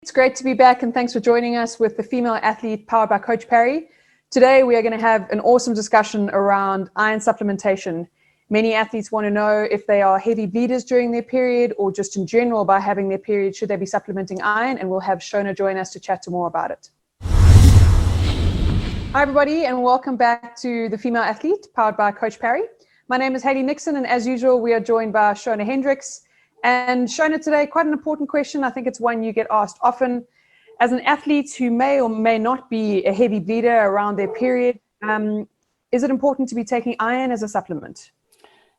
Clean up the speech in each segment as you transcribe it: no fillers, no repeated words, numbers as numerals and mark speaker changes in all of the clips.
Speaker 1: It's great to be back, and thanks for joining us with the Female Athlete powered by Coach Perry. Today we are going to have an awesome discussion around iron supplementation. Many athletes want to know if they are heavy bleeders during their period or just in general by having their period, should they be supplementing iron? And we'll have Shona join us to chat more about it. Hi everybody, and welcome back to the Female Athlete powered by Coach Perry. My name is Hayley Nixon, and as usual we are joined by Shona Hendricks. And Shona, today, quite an important question. I think it's one you get asked often. As an athlete who may or may not be a heavy bleeder around their period, is it important to be taking iron as a supplement?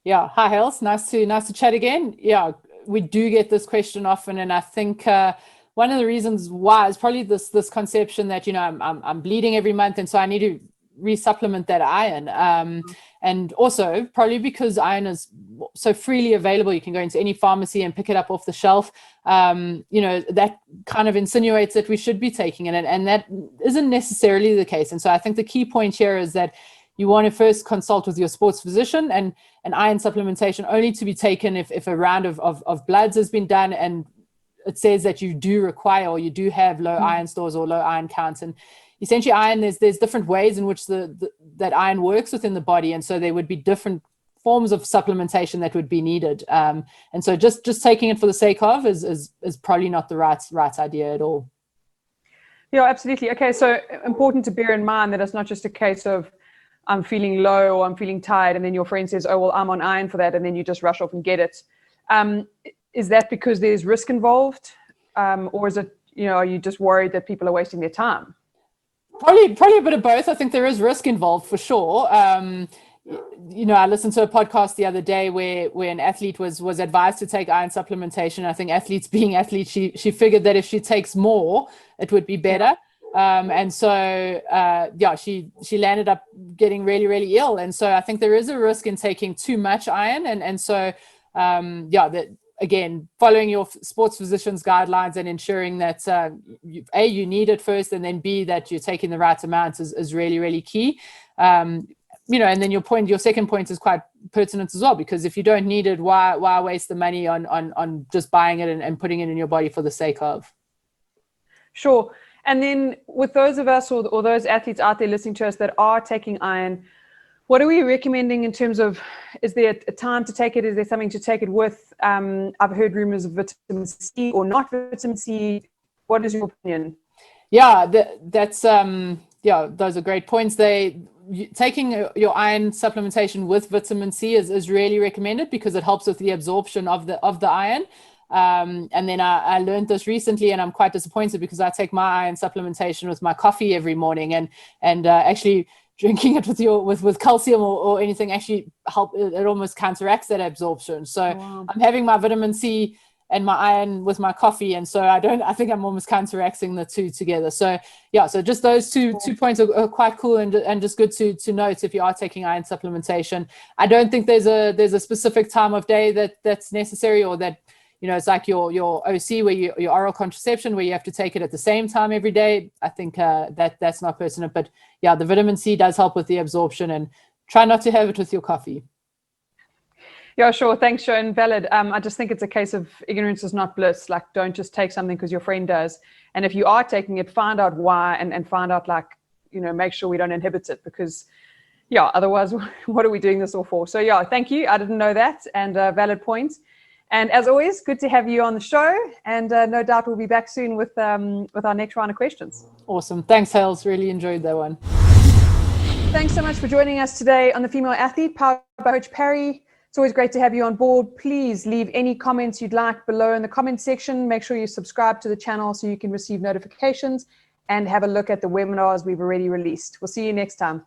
Speaker 2: Yeah, hi Hales, nice to chat again. Yeah, we do get this question often, and I think one of the reasons why is probably this conception that I'm bleeding every month, and so I need to resupplement that iron. And also probably because iron is so freely available, you can go into any pharmacy and pick it up off the shelf. That kind of insinuates that we should be taking it, and that isn't necessarily the case. And so I think the key point here is that you want to first consult with your sports physician, and iron supplementation only to be taken if a round of bloods has been done and it says that you do require or you do have low iron stores or low iron counts. And essentially iron, there's different ways in which that iron works within the body, and so there would be different forms of supplementation that would be needed. And so just taking it for the sake of is probably not the right idea at all.
Speaker 1: Yeah, absolutely. Okay, so important to bear in mind that it's not just a case of I'm feeling low or I'm feeling tired, and then your friend says, oh, well, I'm on iron for that, and then you just rush off and get it. Is that because there's risk involved? Or is it, are you just worried that people are wasting their time?
Speaker 2: Probably a bit of both. I think there is risk involved for sure. I listened to a podcast the other day where an athlete was advised to take iron supplementation. I think athletes being athletes, she figured that if she takes more, it would be better. And so, she landed up getting really, really ill. And so I think there is a risk in taking too much iron. And so, again, following your sports physician's guidelines and ensuring that you need it first, and then B, that you're taking the right amounts is really, really key. And then your second point is quite pertinent as well, because if you don't need it, why waste the money on just buying it and putting it in your body for the sake of?
Speaker 1: Sure. And then with those of us or those athletes out there listening to us that are taking iron, what are we recommending in terms of, is there a time to take it? Is there something to take it with? I've heard rumors of vitamin C or not vitamin C. What is your opinion?
Speaker 2: Yeah, those are great points. Taking your iron supplementation with vitamin C is really recommended because it helps with the absorption of the iron. And then I learned this recently, and I'm quite disappointed because I take my iron supplementation with my coffee every morning, and actually drinking it with calcium or anything actually it almost counteracts that absorption. So wow. I'm having my vitamin C and my iron with my coffee, and so I think I'm almost counteracting the two together. So so just those two points are quite cool and just good to note if you are taking iron supplementation. I don't think there's a specific time of day that's necessary, or that it's like your OC, where your oral contraception, where you have to take it at the same time every day. I think that's not pertinent, but yeah, the vitamin C does help with the absorption, and try not to have it with your coffee.
Speaker 1: Yeah, sure. Thanks, Shona. Valid. I just think it's a case of ignorance is not bliss. Like, don't just take something because your friend does. And if you are taking it, find out why, and find out, make sure we don't inhibit it, because otherwise what are we doing this all for? So thank you. I didn't know that, and valid points. And as always, good to have you on the show, and no doubt we'll be back soon with our next round of questions.
Speaker 2: Awesome. Thanks, Hales. Really enjoyed that one.
Speaker 1: Thanks so much for joining us today on the Female Athlete powered by Coach Perry. It's always great to have you on board. Please leave any comments you'd like below in the comment section. Make sure you subscribe to the channel so you can receive notifications, and have a look at the webinars we've already released. We'll see you next time.